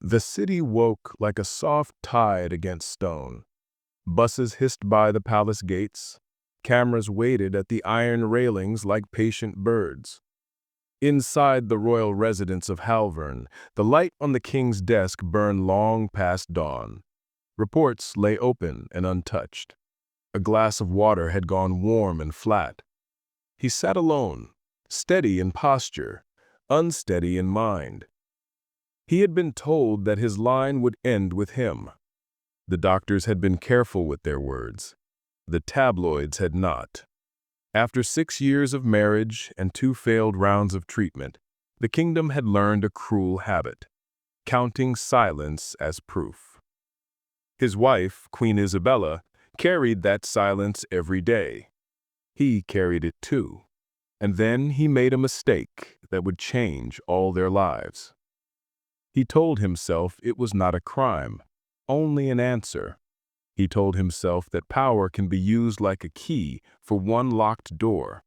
The city woke like a soft tide against stone. Buses hissed by the palace gates. Cameras waited at the iron railings like patient birds. Inside the royal residence of Halvern, the light on the king's desk burned long past dawn. Reports lay open and untouched. A glass of water had gone warm and flat. He sat alone, steady in posture, unsteady in mind. He had been told that his line would end with him. The doctors had been careful with their words. The tabloids had not. After 6 years of marriage and 2 failed rounds of treatment, the kingdom had learned a cruel habit, counting silence as proof. His wife, Queen Isabella, carried that silence every day. He carried it too. And then he made a mistake that would change all their lives. He told himself it was not a crime, only an answer. He told himself that power can be used like a key for one locked door.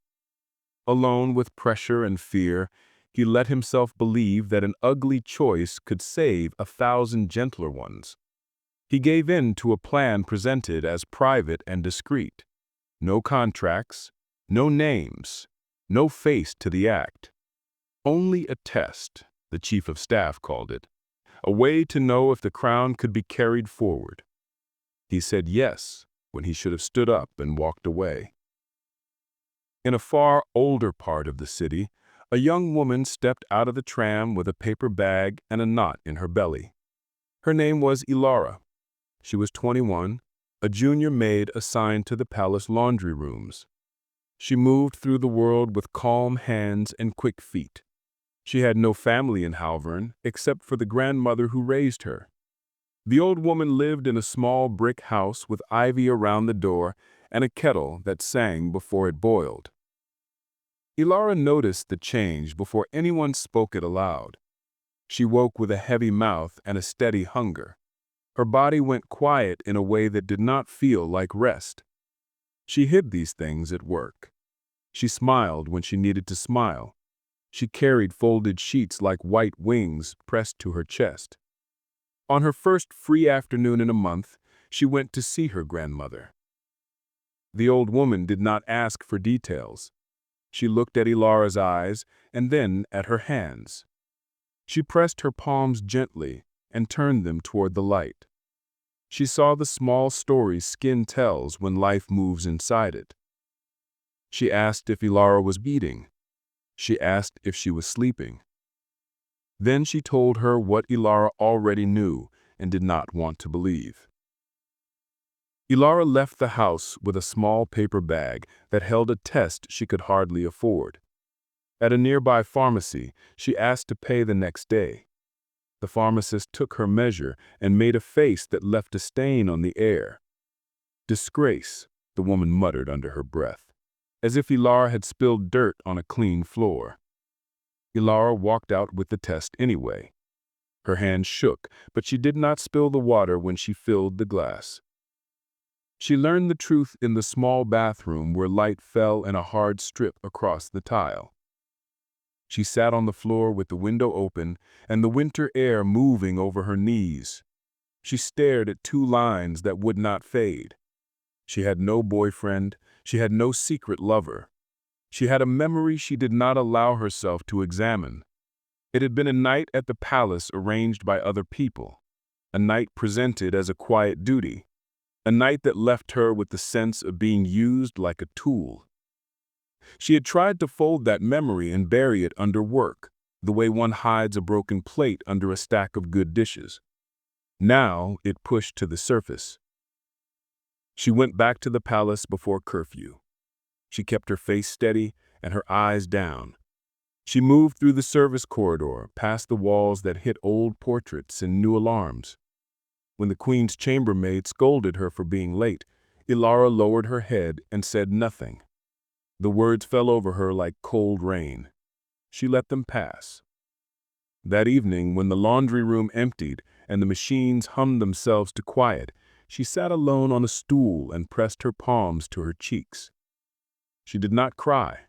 Alone with pressure and fear, he let himself believe that an ugly choice could save 1,000 gentler ones. He gave in to a plan presented as private and discreet. No contracts, no names, no face to the act. Only a test, the chief of staff called it, a way to know if the crown could be carried forward. He said yes when he should have stood up and walked away. In a far older part of the city, a young woman stepped out of the tram with a paper bag and a knot in her belly. Her name was Ilara. She was 21, a junior maid assigned to the palace laundry rooms. She moved through the world with calm hands and quick feet. She had no family in Halvern except for the grandmother who raised her. The old woman lived in a small brick house with ivy around the door and a kettle that sang before it boiled. Ilara noticed the change before anyone spoke it aloud. She woke with a heavy mouth and a steady hunger. Her body went quiet in a way that did not feel like rest. She hid these things at work. She smiled when she needed to smile. She carried folded sheets like white wings pressed to her chest. On her first free afternoon in a month, she went to see her grandmother. The old woman did not ask for details. She looked at Ilara's eyes and then at her hands. She pressed her palms gently and turned them toward the light. She saw the small stories skin tells when life moves inside it. She asked if Ilara was beating. She asked if she was sleeping. Then she told her what Ilara already knew and did not want to believe. Ilara left the house with a small paper bag that held a test she could hardly afford. At a nearby pharmacy, she asked to pay the next day. The pharmacist took her measure and made a face that left a stain on the air. Disgrace, the woman muttered under her breath, as if Ilara had spilled dirt on a clean floor. Ilara walked out with the test anyway. Her hand shook, but she did not spill the water when she filled the glass. She learned the truth in the small bathroom where light fell in a hard strip across the tile. She sat on the floor with the window open and the winter air moving over her knees. She stared at 2 lines that would not fade. She had no boyfriend. She had no secret lover. She had a memory she did not allow herself to examine. It had been a night at the palace arranged by other people, a night presented as a quiet duty, a night that left her with the sense of being used like a tool. She had tried to fold that memory and bury it under work, the way one hides a broken plate under a stack of good dishes. Now it pushed to the surface. She went back to the palace before curfew. She kept her face steady and her eyes down. She moved through the service corridor, past the walls that hid old portraits and new alarms. When the queen's chambermaid scolded her for being late, Ilara lowered her head and said nothing. The words fell over her like cold rain. She let them pass. That evening, when the laundry room emptied and the machines hummed themselves to quiet, she sat alone on a stool and pressed her palms to her cheeks. She did not cry.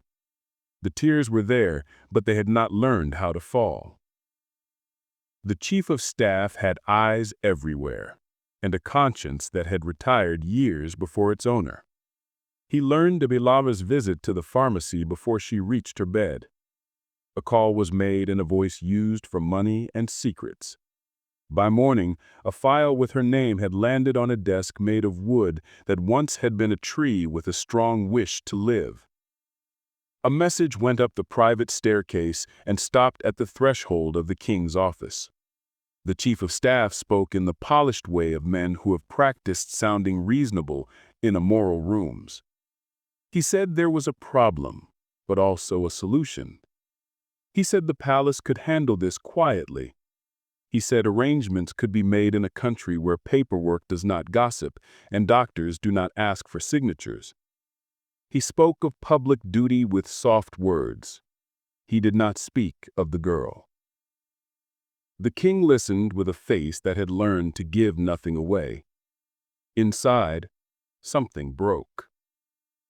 The tears were there, but they had not learned how to fall. The chief of staff had eyes everywhere, and a conscience that had retired years before its owner. He learned of Ilava's visit to the pharmacy before she reached her bed. A call was made in a voice used for money and secrets. By morning, a file with her name had landed on a desk made of wood that once had been a tree with a strong wish to live. A message went up the private staircase and stopped at the threshold of the king's office. The chief of staff spoke in the polished way of men who have practiced sounding reasonable in immoral rooms. He said there was a problem, but also a solution. He said the palace could handle this quietly. He said arrangements could be made in a country where paperwork does not gossip and doctors do not ask for signatures. He spoke of public duty with soft words. He did not speak of the girl. The king listened with a face that had learned to give nothing away. Inside, something broke.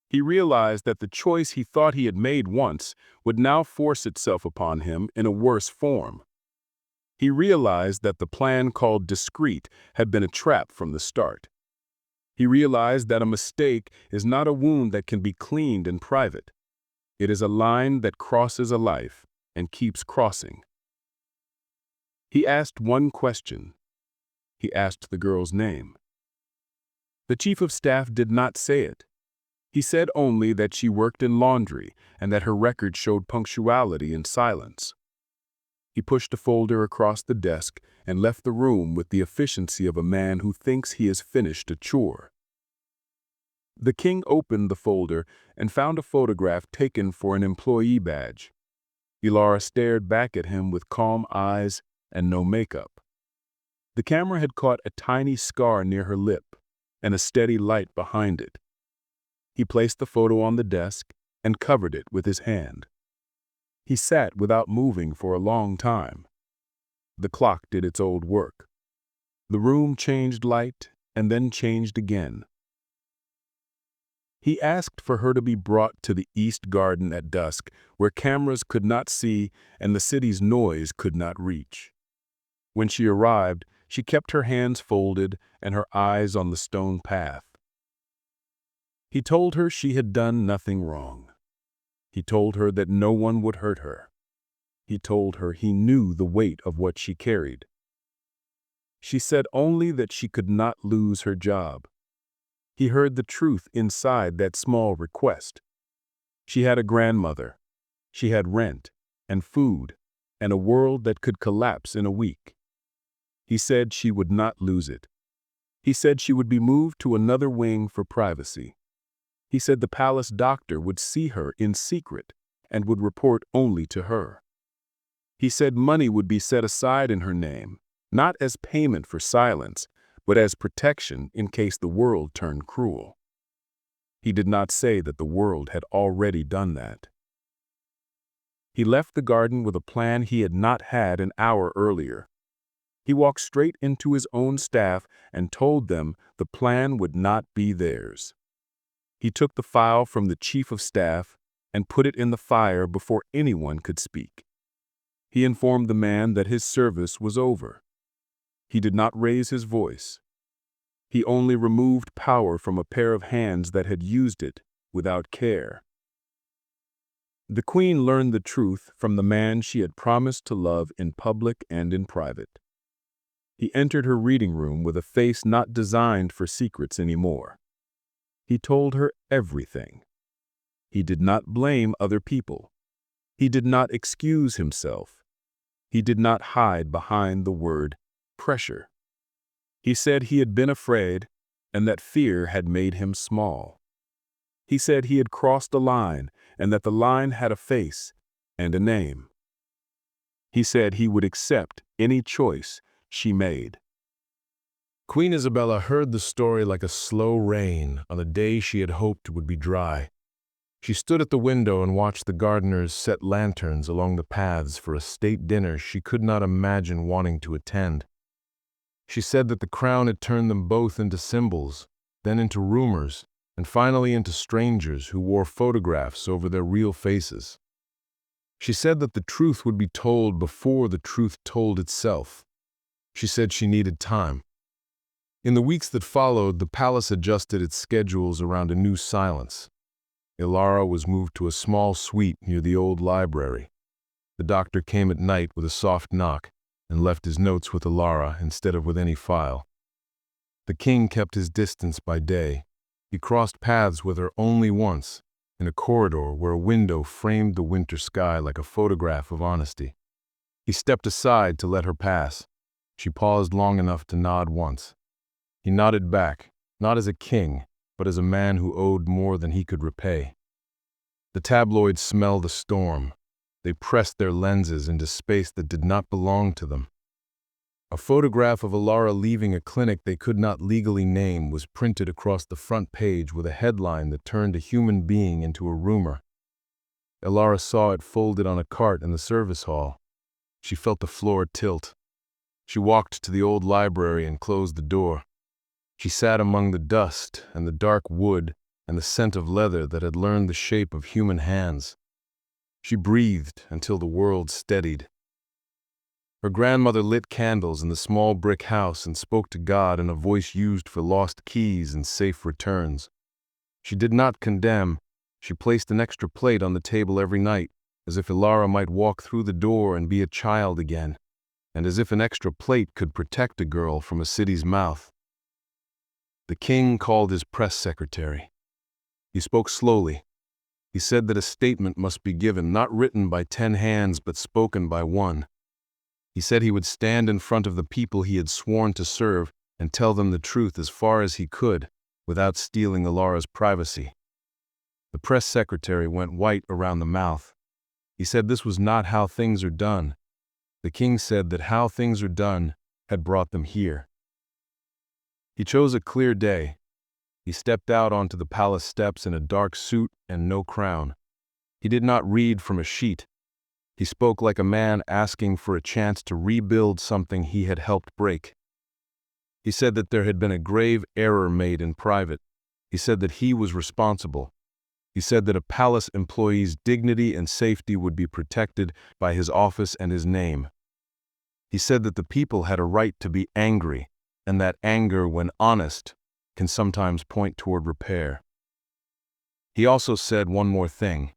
He realized that the choice he thought he had made once would now force itself upon him in a worse form. He realized that the plan called discreet had been a trap from the start. He realized that a mistake is not a wound that can be cleaned in private. It is a line that crosses a life and keeps crossing. He asked one question. He asked the girl's name. The chief of staff did not say it. He said only that she worked in laundry and that her record showed punctuality and silence. He pushed a folder across the desk and left the room with the efficiency of a man who thinks he has finished a chore. The king opened the folder and found a photograph taken for an employee badge. Ilara stared back at him with calm eyes and no makeup. The camera had caught a tiny scar near her lip and a steady light behind it. He placed the photo on the desk and covered it with his hand. He sat without moving for a long time. The clock did its old work. The room changed light and then changed again. He asked for her to be brought to the East Garden at dusk, where cameras could not see and the city's noise could not reach. When she arrived, she kept her hands folded and her eyes on the stone path. He told her she had done nothing wrong. He told her that no one would hurt her. He told her he knew the weight of what she carried. She said only that she could not lose her job. He heard the truth inside that small request. She had a grandmother. She had rent and food and a world that could collapse in a week. He said she would not lose it. He said she would be moved to another wing for privacy. He said the palace doctor would see her in secret and would report only to her. He said money would be set aside in her name, not as payment for silence, but as protection in case the world turned cruel. He did not say that the world had already done that. He left the garden with a plan he had not had an hour earlier. He walked straight into his own staff and told them the plan would not be theirs. He took the file from the chief of staff and put it in the fire before anyone could speak. He informed the man that his service was over. He did not raise his voice. He only removed power from a pair of hands that had used it without care. The queen learned the truth from the man she had promised to love in public and in private. He entered her reading room with a face not designed for secrets anymore. He told her everything. He did not blame other people. He did not excuse himself. He did not hide behind the word pressure. He said he had been afraid and that fear had made him small. He said he had crossed a line and that the line had a face and a name. He said he would accept any choice she made. Queen Isabella heard the story like a slow rain on a day she had hoped would be dry. She stood at the window and watched the gardeners set lanterns along the paths for a state dinner she could not imagine wanting to attend. She said that the crown had turned them both into symbols, then into rumors, and finally into strangers who wore photographs over their real faces. She said that the truth would be told before the truth told itself. She said she needed time. In the weeks that followed, the palace adjusted its schedules around a new silence. Ilara was moved to a small suite near the old library. The doctor came at night with a soft knock and left his notes with Ilara instead of with any file. The king kept his distance by day. He crossed paths with her only once, in a corridor where a window framed the winter sky like a photograph of honesty. He stepped aside to let her pass. She paused long enough to nod once. He nodded back, not as a king, but as a man who owed more than he could repay. The tabloids smelled a storm. They pressed their lenses into space that did not belong to them. A photograph of Ilara leaving a clinic they could not legally name was printed across the front page with a headline that turned a human being into a rumor. Ilara saw it folded on a cart in the service hall. She felt the floor tilt. She walked to the old library and closed the door. She sat among the dust and the dark wood and the scent of leather that had learned the shape of human hands. She breathed until the world steadied. Her grandmother lit candles in the small brick house and spoke to God in a voice used for lost keys and safe returns. She did not condemn. She placed an extra plate on the table every night, as if Ilara might walk through the door and be a child again, and as if an extra plate could protect a girl from a city's mouth. The king called his press secretary. He spoke slowly. He said that a statement must be given, not written by 10 hands, but spoken by one. He said he would stand in front of the people he had sworn to serve and tell them the truth as far as he could, without stealing Ilara's privacy. The press secretary went white around the mouth. He said this was not how things are done. The king said that how things are done had brought them here. He chose a clear day. He stepped out onto the palace steps in a dark suit and no crown. He did not read from a sheet. He spoke like a man asking for a chance to rebuild something he had helped break. He said that there had been a grave error made in private. He said that he was responsible. He said that a palace employee's dignity and safety would be protected by his office and his name. He said that the people had a right to be angry, and that anger, when honest, can sometimes point toward repair. He also said one more thing.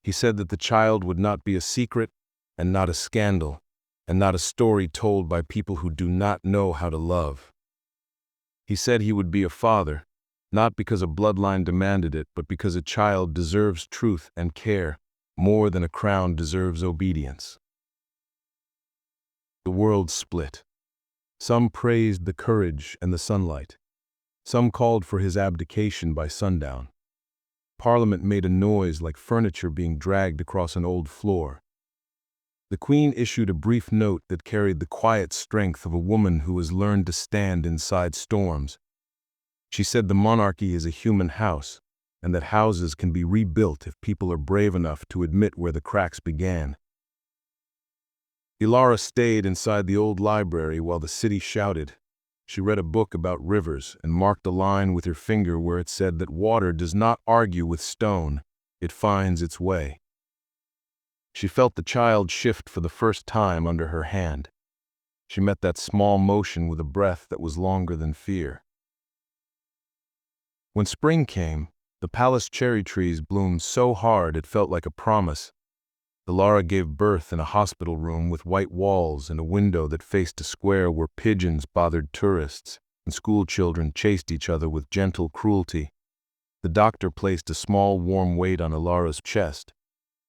He said that the child would not be a secret, and not a scandal, and not a story told by people who do not know how to love. He said he would be a father, not because a bloodline demanded it, but because a child deserves truth and care more than a crown deserves obedience. The world split. Some praised the courage and the sunlight. Some called for his abdication by sundown. Parliament made a noise like furniture being dragged across an old floor. The Queen issued a brief note that carried the quiet strength of a woman who has learned to stand inside storms. She said the monarchy is a human house, and that houses can be rebuilt if people are brave enough to admit where the cracks began. Ilara stayed inside the old library while the city shouted. She read a book about rivers and marked a line with her finger where it said that water does not argue with stone, it finds its way. She felt the child shift for the first time under her hand. She met that small motion with a breath that was longer than fear. When spring came, the palace cherry trees bloomed so hard it felt like a promise. Ilara gave birth in a hospital room with white walls and a window that faced a square where pigeons bothered tourists and school children chased each other with gentle cruelty. The doctor placed a small warm weight on Ilara's chest.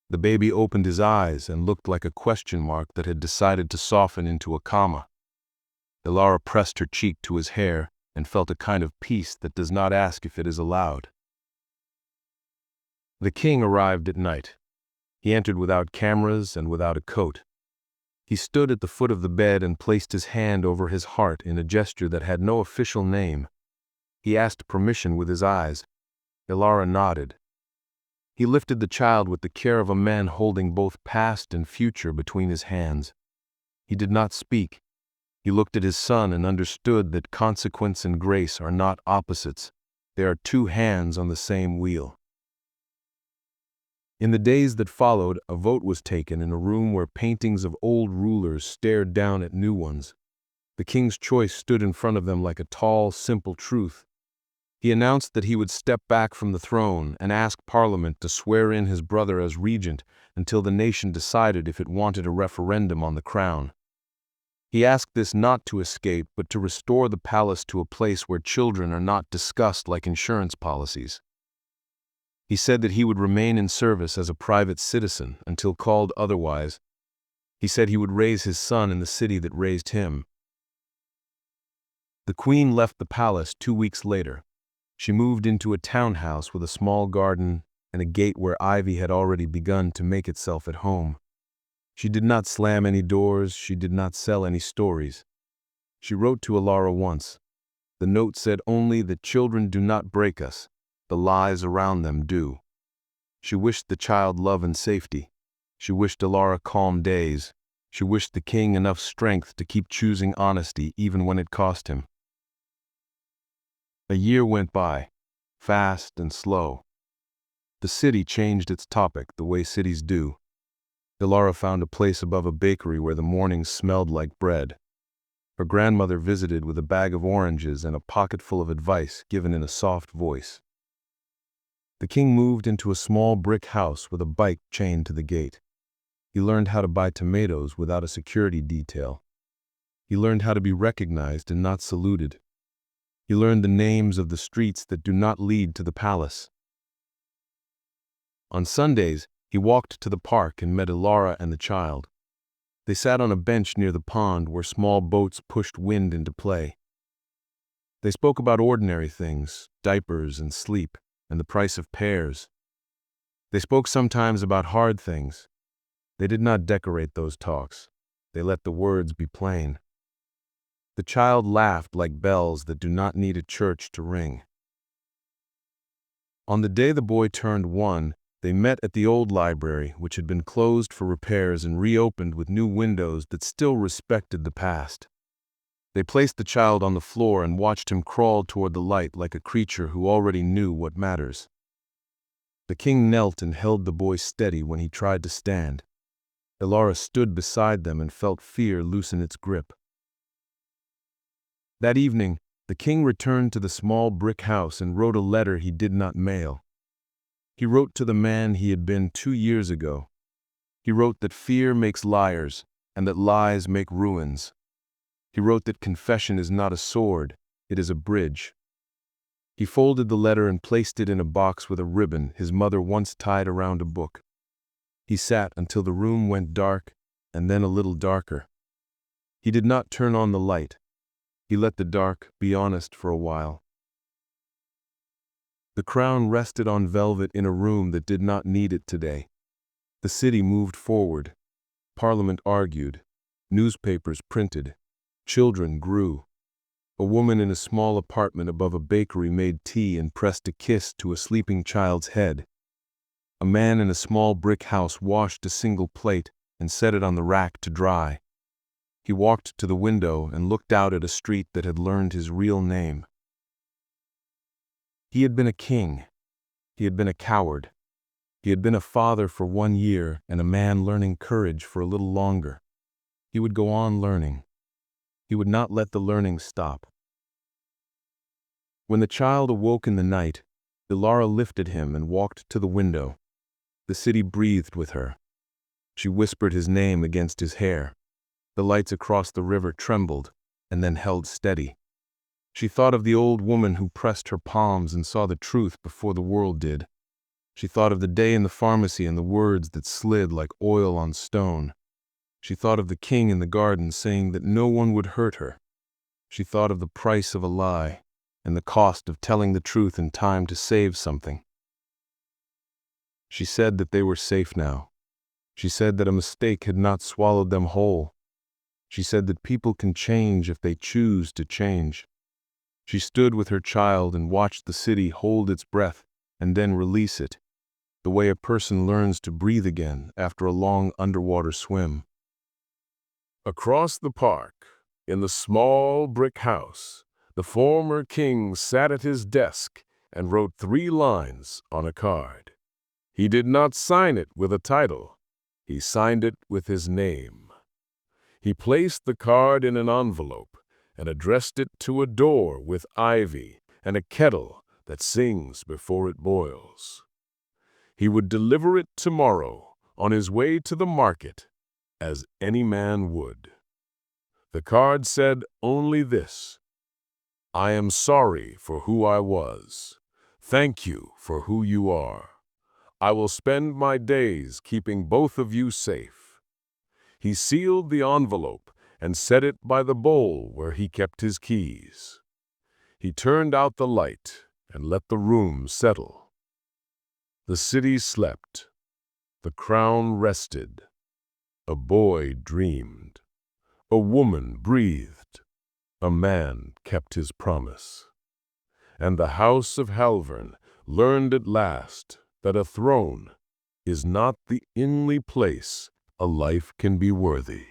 The baby opened his eyes and looked like a question mark that had decided to soften into a comma. Ilara pressed her cheek to his hair and felt a kind of peace that does not ask if it is allowed. The king arrived at night. He entered without cameras and without a coat. He stood at the foot of the bed and placed his hand over his heart in a gesture that had no official name. He asked permission with his eyes. Ilara nodded. He lifted the child with the care of a man holding both past and future between his hands. He did not speak. He looked at his son and understood that consequence and grace are not opposites. They are two hands on the same wheel. In the days that followed, a vote was taken in a room where paintings of old rulers stared down at new ones. The king's choice stood in front of them like a tall, simple truth. He announced that he would step back from the throne and ask Parliament to swear in his brother as regent until the nation decided if it wanted a referendum on the crown. He asked this not to escape, but to restore the palace to a place where children are not discussed like insurance policies. He said that he would remain in service as a private citizen until called otherwise. He said he would raise his son in the city that raised him. The Queen left the palace 2 weeks later. She moved into a townhouse with a small garden and a gate where ivy had already begun to make itself at home. She did not slam any doors, she did not sell any stories. She wrote to Alara once. The note said only that children do not break us, the lies around them do. She wished the child love and safety. She wished Alara calm days. She wished the king enough strength to keep choosing honesty even when it cost him. A year went by, fast and slow. The city changed its topic the way cities do. Alara found a place above a bakery where the mornings smelled like bread. Her grandmother visited with a bag of oranges and a pocketful of advice given in a soft voice. The king moved into a small brick house with a bike chained to the gate. He learned how to buy tomatoes without a security detail. He learned how to be recognized and not saluted. He learned the names of the streets that do not lead to the palace. On Sundays, he walked to the park and met Alara and the child. They sat on a bench near the pond where small boats pushed wind into play. They spoke about ordinary things, diapers and sleep, and the price of pears. They spoke sometimes about hard things. They did not decorate those talks. They let the words be plain. The child laughed like bells that do not need a church to ring. On the day the boy turned 1, they met at the old library, which had been closed for repairs and reopened with new windows that still respected the past. They placed the child on the floor and watched him crawl toward the light like a creature who already knew what matters. The king knelt and held the boy steady when he tried to stand. Alara stood beside them and felt fear loosen its grip. That evening, the king returned to the small brick house and wrote a letter he did not mail. He wrote to the man he had been 2 years ago. He wrote that fear makes liars and that lies make ruins. He wrote that confession is not a sword, it is a bridge. He folded the letter and placed it in a box with a ribbon his mother once tied around a book. He sat until the room went dark and then a little darker. He did not turn on the light. He let the dark be honest for a while. The crown rested on velvet in a room that did not need it today. The city moved forward. Parliament argued. Newspapers printed. Children grew. A woman in a small apartment above a bakery made tea and pressed a kiss to a sleeping child's head. A man in a small brick house washed a single plate and set it on the rack to dry. He walked to the window and looked out at a street that had learned his real name. He had been a king. He had been a coward. He had been a father for 1 year and a man learning courage for a little longer. He would go on learning. He would not let the learning stop. When the child awoke in the night, Alara lifted him and walked to the window. The city breathed with her. She whispered his name against his hair. The lights across the river trembled and then held steady. She thought of the old woman who pressed her palms and saw the truth before the world did. She thought of the day in the pharmacy and the words that slid like oil on stone. She thought of the king in the garden saying that no one would hurt her. She thought of the price of a lie and the cost of telling the truth in time to save something. She said that they were safe now. She said that a mistake had not swallowed them whole. She said that people can change if they choose to change. She stood with her child and watched the city hold its breath and then release it, the way a person learns to breathe again after a long underwater swim. Across the park, in the small brick house, the former king sat at his desk and wrote 3 lines on a card. He did not sign it with a title. He signed it with his name. He placed the card in an envelope and addressed it to a door with ivy and a kettle that sings before it boils. He would deliver it tomorrow on his way to the market, as any man would. The card said only this: "I am sorry for who I was. Thank you for who you are. I will spend my days keeping both of you safe." He sealed the envelope and set it by the bowl where he kept his keys. He turned out the light and let the room settle. The city slept. The crown rested. A boy dreamed. A woman breathed. A man kept his promise. And the house of Halvern learned at last that a throne is not the only place a life can be worthy.